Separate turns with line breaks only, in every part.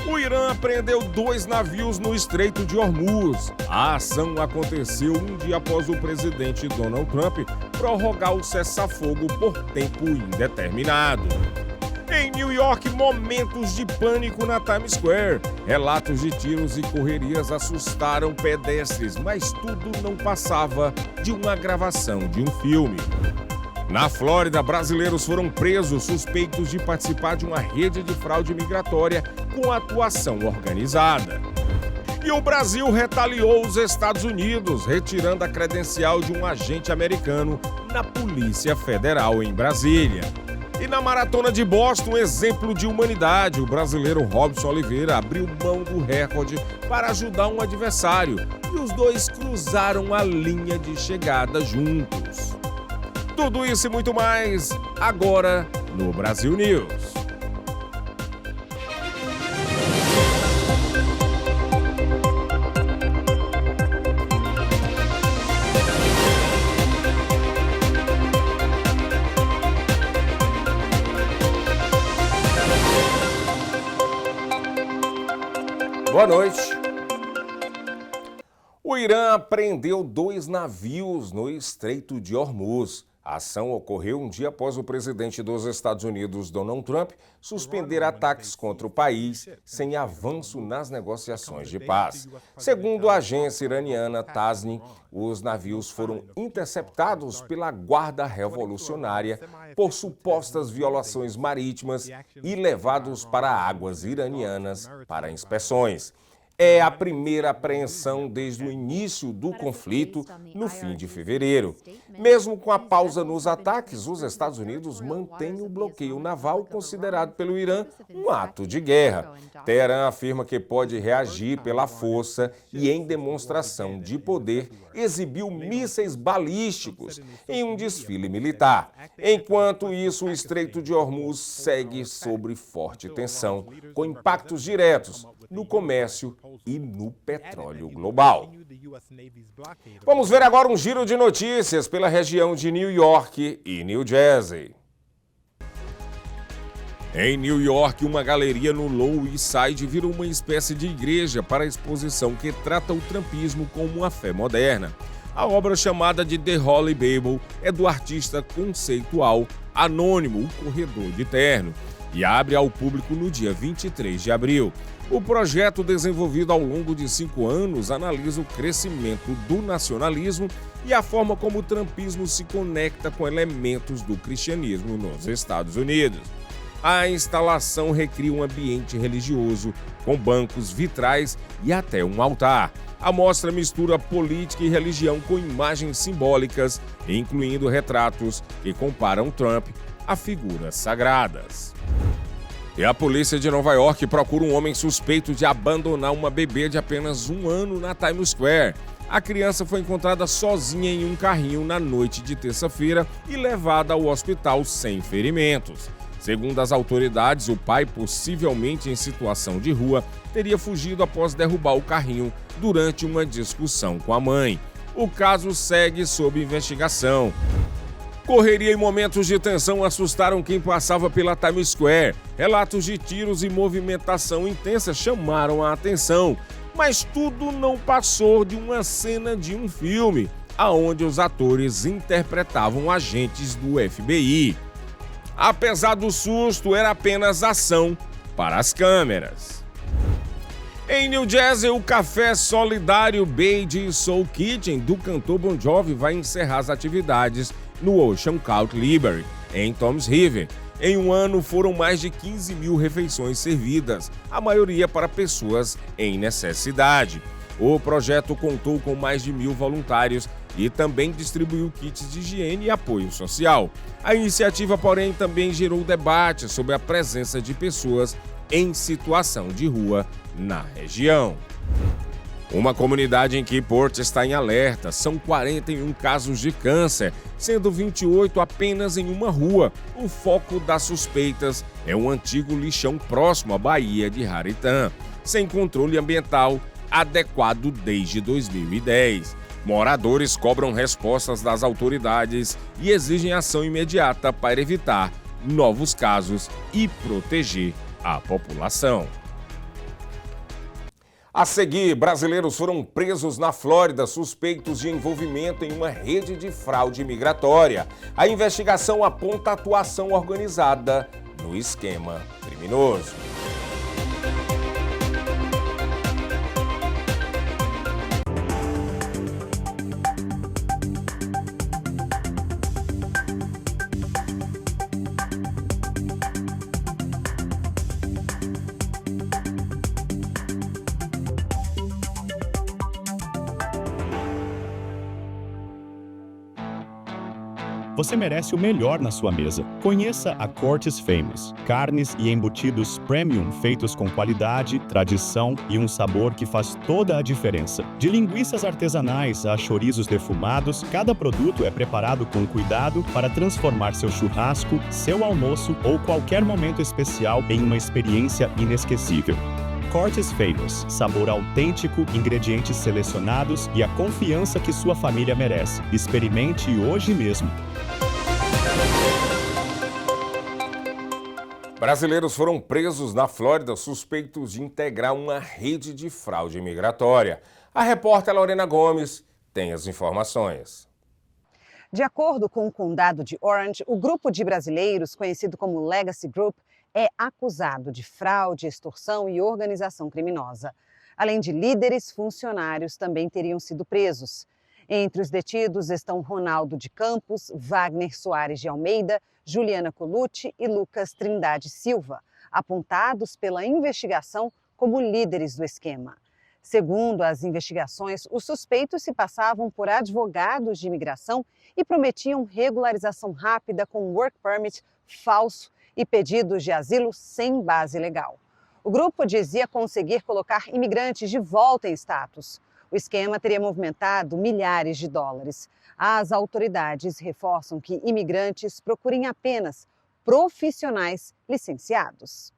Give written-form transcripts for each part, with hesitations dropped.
O Irã apreendeu 2 navios no Estreito de Hormuz. A ação aconteceu um dia após o presidente Donald Trump prorrogar o cessar-fogo por tempo indeterminado. Em New York, momentos de pânico na Times Square. Relatos de tiros e correrias assustaram pedestres, mas tudo não passava de uma gravação de um filme. Na Flórida, brasileiros foram presos suspeitos de participar de uma rede de fraude migratória com atuação organizada. E o Brasil retaliou os Estados Unidos, retirando a credencial de um agente americano na Polícia Federal em Brasília. E na Maratona de Boston, um exemplo de humanidade, o brasileiro Robson Oliveira abriu mão do recorde para ajudar um adversário e os dois cruzaram a linha de chegada juntos. Tudo isso e muito mais, agora no Brasil News. Boa noite. O Irã apreendeu 2 navios no Estreito de Hormuz. A ação ocorreu um dia após o presidente dos Estados Unidos, Donald Trump, suspender ataques contra o país sem avanço nas negociações de paz. Segundo a agência iraniana Tasnim, os navios foram interceptados pela Guarda Revolucionária por supostas violações marítimas e levados para águas iranianas para inspeções. É a primeira apreensão desde o início do conflito, no fim de fevereiro. Mesmo com a pausa nos ataques, os Estados Unidos mantêm o bloqueio naval considerado pelo Irã um ato de guerra. Teherã afirma que pode reagir pela força e, em demonstração de poder, exibiu mísseis balísticos em um desfile militar. Enquanto isso, o Estreito de Hormuz segue sob forte tensão, com impactos diretos no comércio e no petróleo global. Vamos ver agora um giro de notícias pela região de New York e New Jersey. Em New York, uma galeria no Lower East Side virou uma espécie de igreja para a exposição que trata o trumpismo como uma fé moderna. A obra, chamada de The Holy Bible, é do artista conceitual anônimo, o Corredor de Terno, e abre ao público no dia 23 de abril. O projeto, desenvolvido ao longo de 5 anos, analisa o crescimento do nacionalismo e a forma como o trumpismo se conecta com elementos do cristianismo nos Estados Unidos. A instalação recria um ambiente religioso, com bancos, vitrais e até um altar. A mostra mistura política e religião com imagens simbólicas, incluindo retratos que comparam Trump a figuras sagradas. E a polícia de Nova York procura um homem suspeito de abandonar uma bebê de apenas 1 ano na Times Square. A criança foi encontrada sozinha em um carrinho na noite de terça-feira e levada ao hospital sem ferimentos. Segundo as autoridades, o pai, possivelmente em situação de rua, teria fugido após derrubar o carrinho durante uma discussão com a mãe. O caso segue sob investigação. Correria e momentos de tensão assustaram quem passava pela Times Square. Relatos de tiros e movimentação intensa chamaram a atenção. Mas tudo não passou de uma cena de um filme, onde os atores interpretavam agentes do FBI. Apesar do susto, era apenas ação para as câmeras. Em New Jersey, o café solidário Beige Soul Kitchen do cantor Bon Jovi vai encerrar as atividades no Ocean Court Library, em Toms River. Em um ano, foram mais de 15 mil refeições servidas, a maioria para pessoas em necessidade. O projeto contou com mais de 1.000 voluntários e também distribuiu kits de higiene e apoio social. A iniciativa, porém, também gerou debate sobre a presença de pessoas em situação de rua na região. Uma comunidade em Keyport está em alerta. São 41 casos de câncer, sendo 28 apenas em uma rua. O foco das suspeitas é um antigo lixão próximo à Baía de Haritã, sem controle ambiental adequado desde 2010. Moradores cobram respostas das autoridades e exigem ação imediata para evitar novos casos e proteger a população. A seguir, brasileiros foram presos na Flórida suspeitos de envolvimento em uma rede de fraude migratória. A investigação aponta atuação organizada no esquema criminoso.
Você merece o melhor na sua mesa. Conheça a Cortes Famous. Carnes e embutidos premium feitos com qualidade, tradição e um sabor que faz toda a diferença. De linguiças artesanais a chorizos defumados, cada produto é preparado com cuidado para transformar seu churrasco, seu almoço ou qualquer momento especial em uma experiência inesquecível. Cortes Famous, sabor autêntico, ingredientes selecionados e a confiança que sua família merece. Experimente hoje mesmo.
Brasileiros foram presos na Flórida suspeitos de integrar uma rede de fraude migratória. A repórter Lorena Gomes tem as informações.
De acordo com o condado de Orange, o grupo de brasileiros, conhecido como Legacy Group, é acusado de fraude, extorsão e organização criminosa. Além de líderes, funcionários também teriam sido presos. Entre os detidos estão Ronaldo de Campos, Wagner Soares de Almeida, Juliana Colucci e Lucas Trindade Silva, apontados pela investigação como líderes do esquema. Segundo as investigações, os suspeitos se passavam por advogados de imigração e prometiam regularização rápida com work permit falso e pedidos de asilo sem base legal. O grupo dizia conseguir colocar imigrantes de volta em status. O esquema teria movimentado milhares de dólares. As autoridades reforçam que imigrantes procurem apenas profissionais licenciados.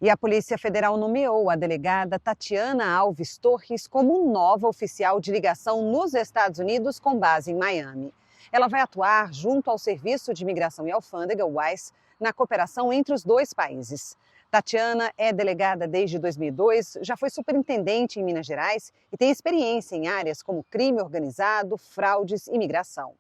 E a Polícia Federal nomeou a delegada Tatiana Alves Torres como nova oficial de ligação nos Estados Unidos com base em Miami. Ela vai atuar junto ao Serviço de Imigração e Alfândega, o ICE, na cooperação entre os dois países. Tatiana é delegada desde 2002, já foi superintendente em Minas Gerais e tem experiência em áreas como crime organizado, fraudes e migração.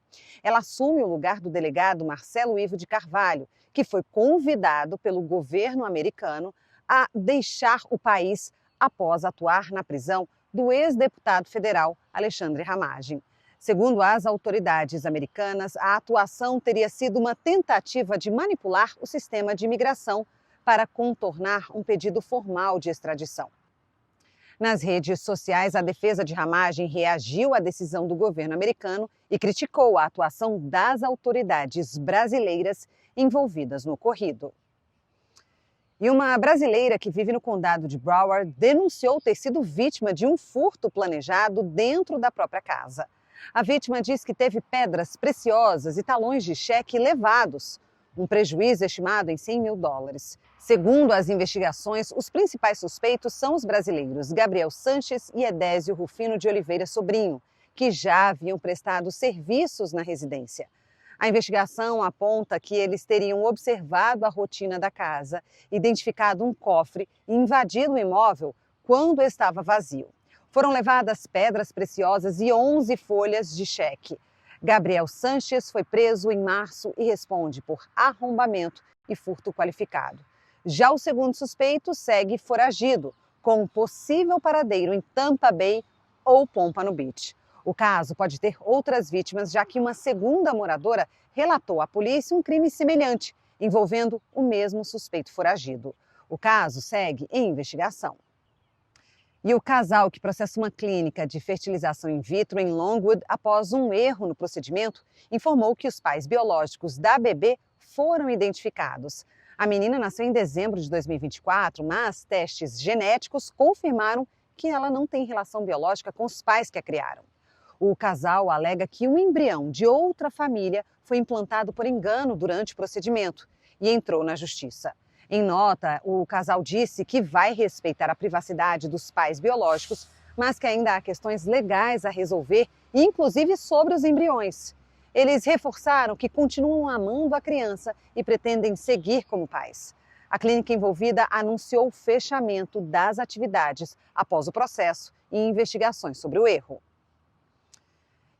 Ela assume o lugar do delegado Marcelo Ivo de Carvalho, que foi convidado pelo governo americano a deixar o país após atuar na prisão do ex-deputado federal Alexandre Ramagem. Segundo as autoridades americanas, a atuação teria sido uma tentativa de manipular o sistema de imigração para contornar um pedido formal de extradição. Nas redes sociais, a defesa de Ramagem reagiu à decisão do governo americano e criticou a atuação das autoridades brasileiras envolvidas no ocorrido. E uma brasileira que vive no condado de Broward denunciou ter sido vítima de um furto planejado dentro da própria casa. A vítima diz que teve pedras preciosas e talões de cheque levados, um prejuízo estimado em $100 mil. Segundo as investigações, os principais suspeitos são os brasileiros Gabriel Sanches e Edésio Rufino de Oliveira Sobrinho, que já haviam prestado serviços na residência. A investigação aponta que eles teriam observado a rotina da casa, identificado um cofre e invadido o imóvel quando estava vazio. Foram levadas pedras preciosas e 11 folhas de cheque. Gabriel Sanches foi preso em março e responde por arrombamento e furto qualificado. Já o segundo suspeito segue foragido, com um possível paradeiro em Tampa Bay ou Pompano Beach. O caso pode ter outras vítimas, já que uma segunda moradora relatou à polícia um crime semelhante, envolvendo o mesmo suspeito foragido. O caso segue em investigação. E o casal que processa uma clínica de fertilização in vitro em Longwood após um erro no procedimento informou que os pais biológicos da bebê foram identificados. A menina nasceu em dezembro de 2024, mas testes genéticos confirmaram que ela não tem relação biológica com os pais que a criaram. O casal alega que um embrião de outra família foi implantado por engano durante o procedimento e entrou na justiça. Em nota, o casal disse que vai respeitar a privacidade dos pais biológicos, mas que ainda há questões legais a resolver, inclusive sobre os embriões. Eles reforçaram que continuam amando a criança e pretendem seguir como pais. A clínica envolvida anunciou o fechamento das atividades após o processo e investigações sobre o erro.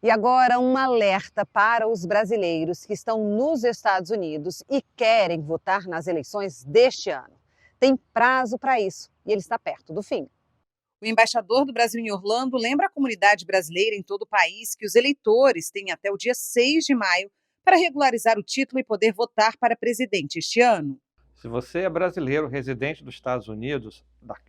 E agora um alerta para os brasileiros que estão nos Estados Unidos e querem votar nas eleições deste ano. Tem prazo para isso e ele está perto do fim. O embaixador do Brasil em Orlando lembra a comunidade brasileira em todo o país que os eleitores têm até o dia 6 de maio para regularizar o título e poder votar para presidente este ano.
Se você é brasileiro residente dos Estados Unidos,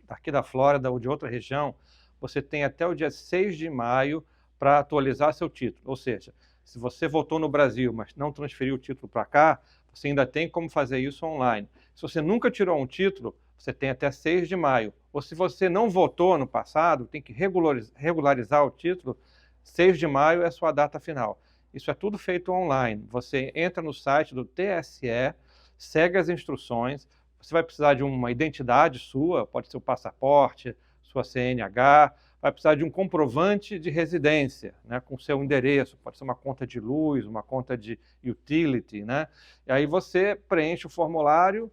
daqui da Flórida ou de outra região, você tem até o dia 6 de maio para atualizar seu título. Ou seja, se você votou no Brasil, mas não transferiu o título para cá, você ainda tem como fazer isso online. Se você nunca tirou um título, você tem até 6 de maio. Ou se você não votou no passado, tem que regularizar o título, 6 de maio é a sua data final. Isso é tudo feito online. Você entra no site do TSE, segue as instruções, você vai precisar de uma identidade sua, pode ser o passaporte, sua CNH, vai precisar de um comprovante de residência, né, com seu endereço, pode ser uma conta de luz, uma conta de utility, né? E aí você preenche o formulário,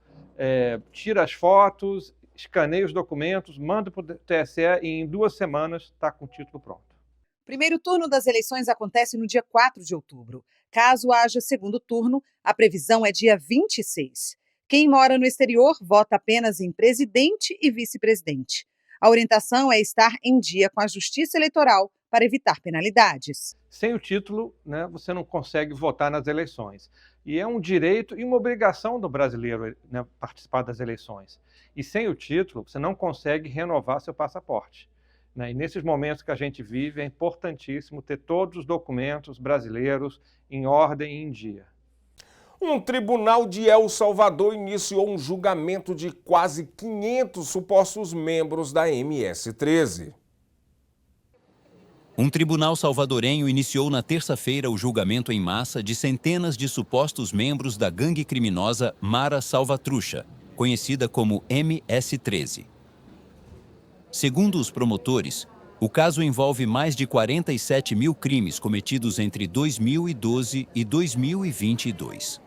tira as fotos, escaneia os documentos, manda para o TSE e em 2 semanas está com o título pronto.
O primeiro turno das eleições acontece no dia 4 de outubro. Caso haja segundo turno, a previsão é dia 26. Quem mora no exterior vota apenas em presidente e vice-presidente. A orientação é estar em dia com a Justiça Eleitoral para evitar penalidades.
Sem o título, né, você não consegue votar nas eleições. E é um direito e uma obrigação do brasileiro, né, participar das eleições. E sem o título, você não consegue renovar seu passaporte. Né? E nesses momentos que a gente vive, é importantíssimo ter todos os documentos brasileiros em ordem e em dia.
Um tribunal de El Salvador iniciou um julgamento de quase 500 supostos membros da MS-13.
Um tribunal salvadorenho iniciou na terça-feira o julgamento em massa de centenas de supostos membros da gangue criminosa Mara Salvatrucha, conhecida como MS-13. Segundo os promotores, o caso envolve mais de 47 mil crimes cometidos entre 2012 e 2022.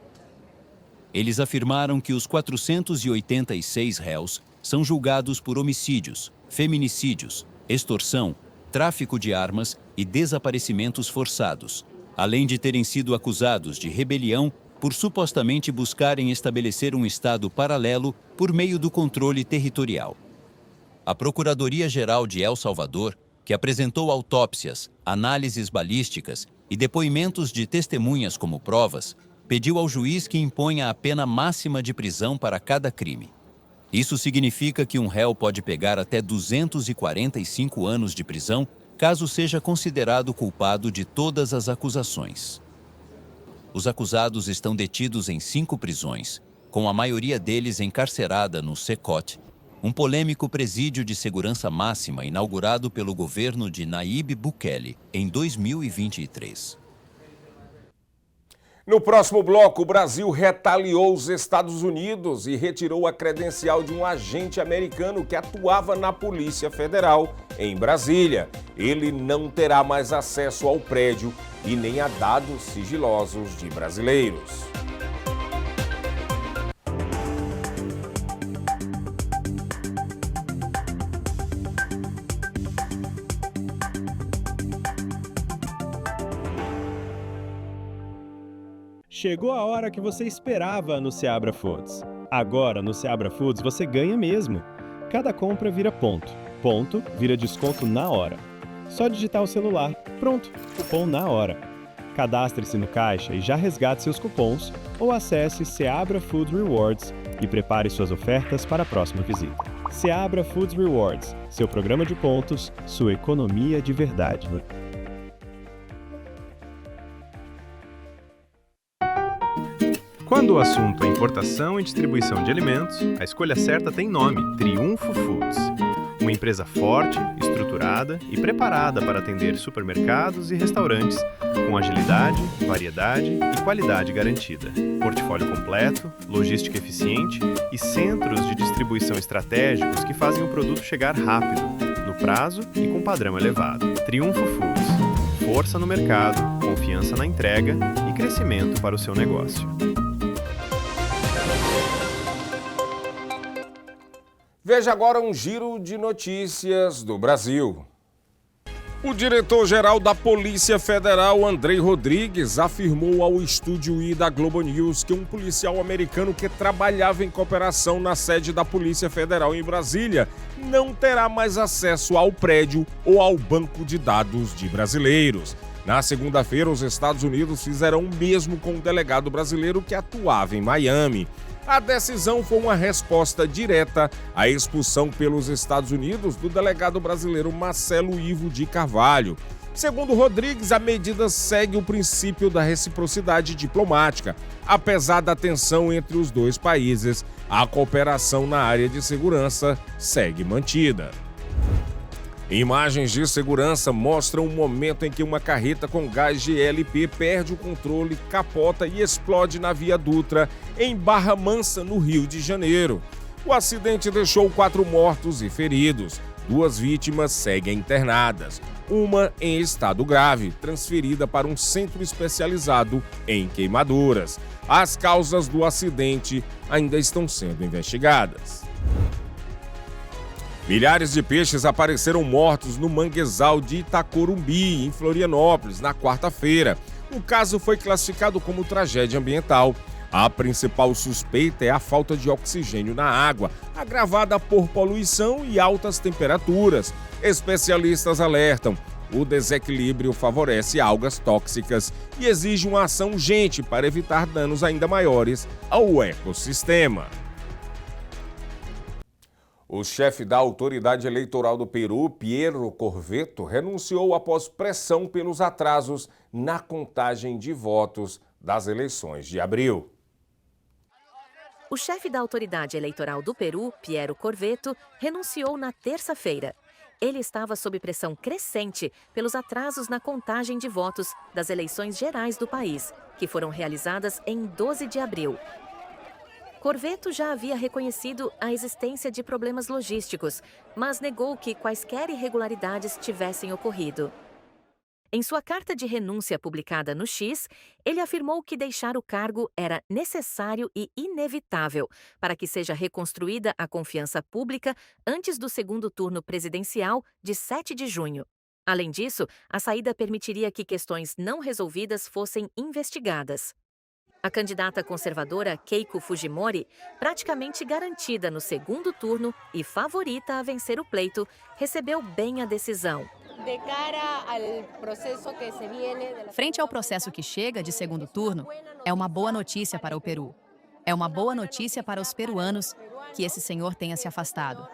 Eles afirmaram que os 486 réus são julgados por homicídios, feminicídios, extorsão, tráfico de armas e desaparecimentos forçados, além de terem sido acusados de rebelião por supostamente buscarem estabelecer um estado paralelo por meio do controle territorial. A Procuradoria-Geral de El Salvador, que apresentou autópsias, análises balísticas e depoimentos de testemunhas como provas, pediu ao juiz que imponha a pena máxima de prisão para cada crime. Isso significa que um réu pode pegar até 245 anos de prisão caso seja considerado culpado de todas as acusações. Os acusados estão detidos em 5 prisões, com a maioria deles encarcerada no Secot, um polêmico presídio de segurança máxima inaugurado pelo governo de Nayib Bukele em 2023.
No próximo bloco, o Brasil retaliou os Estados Unidos e retirou a credencial de um agente americano que atuava na Polícia Federal em Brasília. Ele não terá mais acesso ao prédio e nem a dados sigilosos de brasileiros.
Chegou a hora que você esperava no Seabra Foods. Agora, no Seabra Foods, você ganha mesmo. Cada compra vira ponto. Ponto vira desconto na hora. Só digitar o celular. Pronto, cupom na hora. Cadastre-se no caixa e já resgate seus cupons ou acesse Seabra Food Rewards e prepare suas ofertas para a próxima visita. Seabra Foods Rewards, seu programa de pontos, sua economia de verdade. Quando o assunto é importação e distribuição de alimentos, a escolha certa tem nome: Triunfo Foods. Uma empresa forte, estruturada e preparada para atender supermercados e restaurantes com agilidade, variedade e qualidade garantida. Portfólio completo, logística eficiente e centros de distribuição estratégicos que fazem o produto chegar rápido, no prazo e com padrão elevado. Triunfo Foods. Força no mercado, confiança na entrega e crescimento para o seu negócio.
Veja agora um giro de notícias do Brasil. O diretor-geral da Polícia Federal, Andrei Rodrigues, afirmou ao Estúdio I da Globo News que um policial americano que trabalhava em cooperação na sede da Polícia Federal em Brasília não terá mais acesso ao prédio ou ao banco de dados de brasileiros. Na segunda-feira, os Estados Unidos fizeram o mesmo com o delegado brasileiro que atuava em Miami. A decisão foi uma resposta direta à expulsão pelos Estados Unidos do delegado brasileiro Marcelo Ivo de Carvalho. Segundo Rodrigues, a medida segue o princípio da reciprocidade diplomática. Apesar da tensão entre os dois países, a cooperação na área de segurança segue mantida. Imagens de segurança mostram o momento em que uma carreta com gás GLP perde o controle, capota e explode na Via Dutra, em Barra Mansa, no Rio de Janeiro. O acidente deixou 4 mortos e feridos. 2 vítimas seguem internadas, uma em estado grave, transferida para um centro especializado em queimaduras. As causas do acidente ainda estão sendo investigadas. Milhares de peixes apareceram mortos no manguezal de Itacorumbi, em Florianópolis, na quarta-feira. O caso foi classificado como tragédia ambiental. A principal suspeita é a falta de oxigênio na água, agravada por poluição e altas temperaturas. Especialistas alertam: o desequilíbrio favorece algas tóxicas e exige uma ação urgente para evitar danos ainda maiores ao ecossistema. O chefe da autoridade eleitoral do Peru, Piero Corvetto, renunciou após pressão pelos atrasos na contagem de votos das eleições de abril.
O chefe da autoridade eleitoral do Peru, Piero Corvetto, renunciou na terça-feira. Ele estava sob pressão crescente pelos atrasos na contagem de votos das eleições gerais do país, que foram realizadas em 12 de abril. Corvetto já havia reconhecido a existência de problemas logísticos, mas negou que quaisquer irregularidades tivessem ocorrido. Em sua carta de renúncia publicada no X, ele afirmou que deixar o cargo era necessário e inevitável para que seja reconstruída a confiança pública antes do segundo turno presidencial de 7 de junho. Além disso, a saída permitiria que questões não resolvidas fossem investigadas. A candidata conservadora Keiko Fujimori, praticamente garantida no segundo turno e favorita a vencer o pleito, recebeu bem a decisão.
Frente ao processo que chega de segundo turno, é uma boa notícia para o Peru. É uma boa notícia para os peruanos que esse senhor tenha se afastado.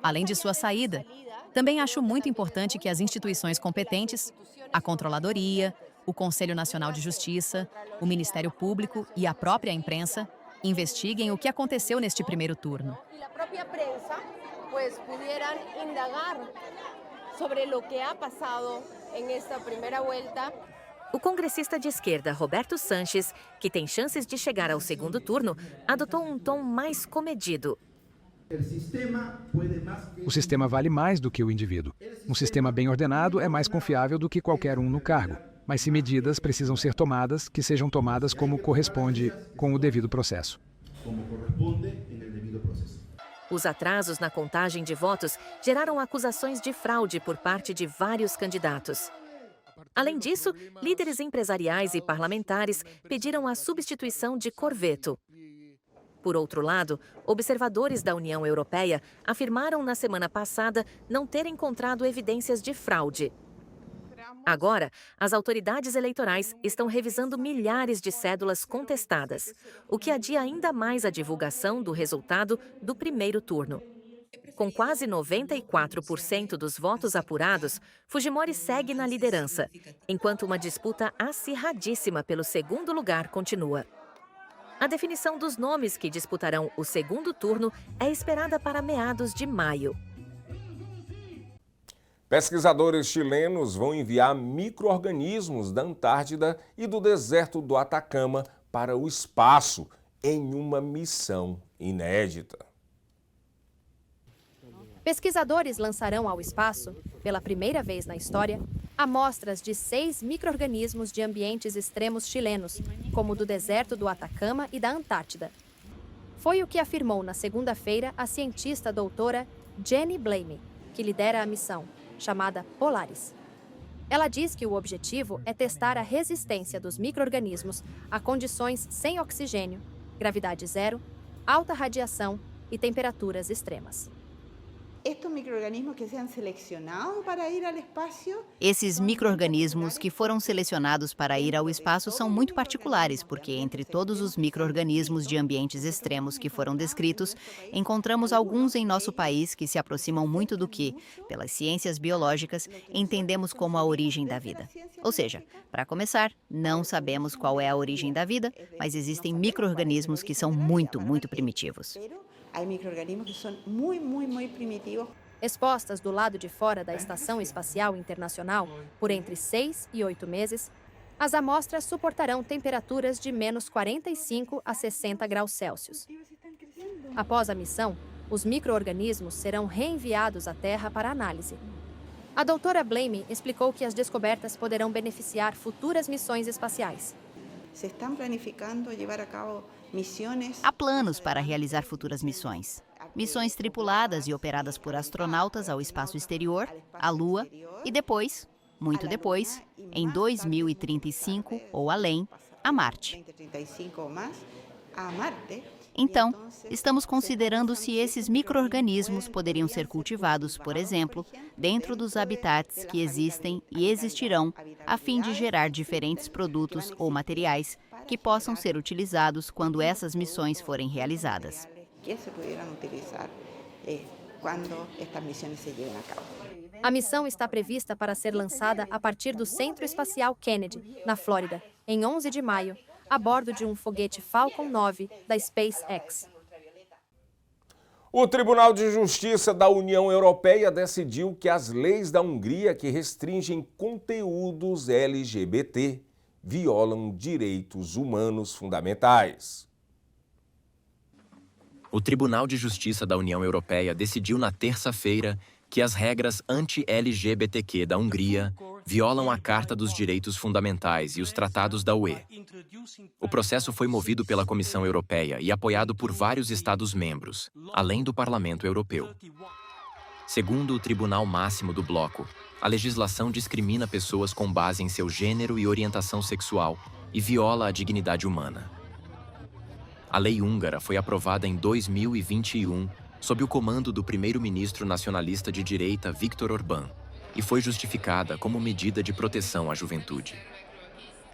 Além de sua saída, também acho muito importante que as instituições competentes, a Controladoria, o Conselho Nacional de Justiça, o Ministério Público e a própria imprensa investiguem o que aconteceu neste primeiro turno.
O congressista de esquerda Roberto Sanches, que tem chances de chegar ao segundo turno, adotou um tom mais comedido.
O sistema vale mais do que o indivíduo. Um sistema bem ordenado é mais confiável do que qualquer um no cargo. Mas se medidas precisam ser tomadas, que sejam tomadas como corresponde com o devido processo.
Os atrasos na contagem de votos geraram acusações de fraude por parte de vários candidatos. Além disso, líderes empresariais e parlamentares pediram a substituição de Corvetto. Por outro lado, observadores da União Europeia afirmaram na semana passada não ter encontrado evidências de fraude. Agora, as autoridades eleitorais estão revisando milhares de cédulas contestadas, o que adia ainda mais a divulgação do resultado do primeiro turno. Com quase 94% dos votos apurados, Fujimori segue na liderança, enquanto uma disputa acirradíssima pelo segundo lugar continua. A definição dos nomes que disputarão o segundo turno é esperada para meados de maio.
Pesquisadores chilenos vão enviar micro-organismos da Antártida e do deserto do Atacama para o espaço em uma missão inédita.
Pesquisadores lançarão ao espaço, pela primeira vez na história, amostras de 6 micro-organismos de ambientes extremos chilenos, como o do deserto do Atacama e da Antártida. Foi o que afirmou na segunda-feira a cientista doutora Jenny Blamey, que lidera a missão, chamada Polaris. Ela diz que o objetivo é testar a resistência dos micro-organismos a condições sem oxigênio, gravidade zero, alta radiação e temperaturas extremas.
Esses micro-organismos que foram selecionados para ir ao espaço são muito particulares, porque entre todos os micro-organismos de ambientes extremos que foram descritos, encontramos alguns em nosso país que se aproximam muito do que, pelas ciências biológicas, entendemos como a origem da vida. Ou seja, para começar, não sabemos qual é a origem da vida, mas existem micro-organismos que são muito, muito primitivos.
Há micro-organismos que são muito primitivos.
Expostas do lado de fora da Estação Espacial Internacional por entre 6 e 8 meses, as amostras suportarão temperaturas de menos 45 a 60 graus Celsius. Após a missão, os micro-organismos serão reenviados à Terra para análise. A doutora Blamey explicou que as descobertas poderão beneficiar futuras missões espaciais.
Se estão planificando levar a cabo missões.
Há planos para realizar futuras missões. Missões tripuladas e operadas por astronautas ao espaço exterior, à Lua e depois, muito depois, em 2035 ou além, a Marte. Então, estamos considerando se esses micro-organismos poderiam ser cultivados, por exemplo, dentro dos habitats que existem e existirão, a fim de gerar diferentes produtos ou materiais que possam ser utilizados quando essas missões forem realizadas.
A missão está prevista para ser lançada a partir do Centro Espacial Kennedy, na Flórida, em 11 de maio, a bordo de um foguete Falcon 9 da SpaceX.
O Tribunal de Justiça da União Europeia decidiu que as leis da Hungria que restringem conteúdos LGBT violam direitos humanos fundamentais.
O Tribunal de Justiça da União Europeia decidiu na terça-feira que as regras anti-LGBTQ da Hungria violam a Carta dos Direitos Fundamentais e os tratados da UE. O processo foi movido pela Comissão Europeia e apoiado por vários Estados-membros, além do Parlamento Europeu. Segundo o Tribunal Máximo do Bloco, a legislação discrimina pessoas com base em seu gênero e orientação sexual e viola a dignidade humana. A lei húngara foi aprovada em 2021 sob o comando do primeiro-ministro nacionalista de direita Viktor Orbán e foi justificada como medida de proteção à juventude.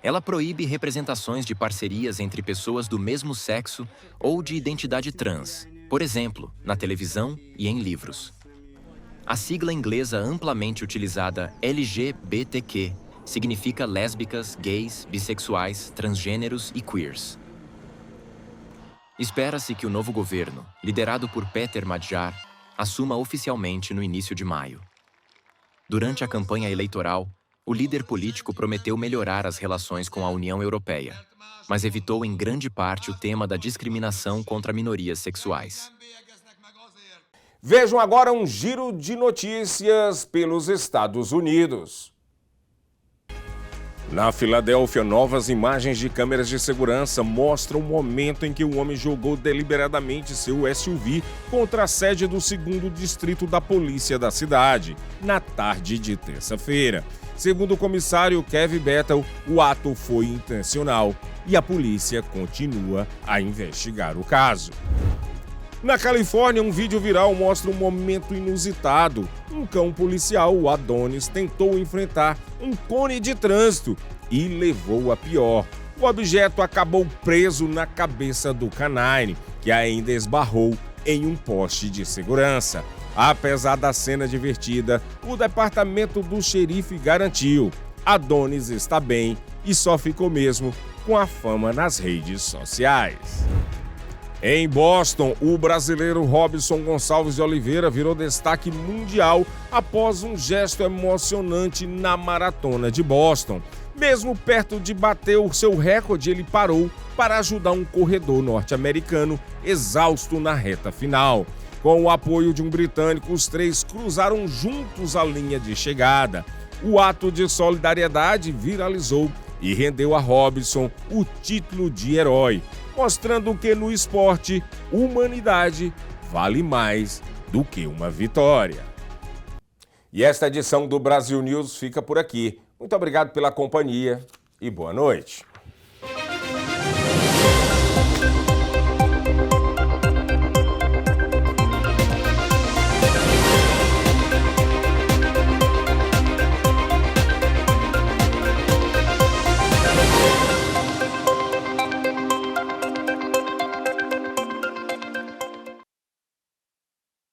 Ela proíbe representações de parcerias entre pessoas do mesmo sexo ou de identidade trans, por exemplo, na televisão e em livros. A sigla inglesa amplamente utilizada LGBTQ significa lésbicas, gays, bissexuais, transgêneros e queers. Espera-se que o novo governo, liderado por Péter Magyar, assuma oficialmente no início de maio. Durante a campanha eleitoral, o líder político prometeu melhorar as relações com a União Europeia, mas evitou em grande parte o tema da discriminação contra minorias sexuais.
Vejam agora um giro de notícias pelos Estados Unidos. Na Filadélfia, novas imagens de câmeras de segurança mostram o momento em que o homem jogou deliberadamente seu SUV contra a sede do 2º Distrito da Polícia da cidade, na tarde de terça-feira. Segundo o comissário Kevin Battle, o ato foi intencional e a polícia continua a investigar o caso. Na Califórnia, um vídeo viral mostra um momento inusitado. Um cão policial, o Adonis, tentou enfrentar um cone de trânsito e levou a pior. O objeto acabou preso na cabeça do canine, que ainda esbarrou em um poste de segurança. Apesar da cena divertida, o departamento do xerife garantiu: Adonis está bem e só ficou mesmo com a fama nas redes sociais. Em Boston, o brasileiro Robson Gonçalves de Oliveira virou destaque mundial após um gesto emocionante na Maratona de Boston. Mesmo perto de bater o seu recorde, ele parou para ajudar um corredor norte-americano exausto na reta final. Com o apoio de um britânico, os três cruzaram juntos a linha de chegada. O ato de solidariedade viralizou e rendeu a Robson o título de herói. mostrando que no esporte, humanidade vale mais do que uma vitória. E esta edição do Brasil News fica por aqui. Muito obrigado pela companhia e boa noite.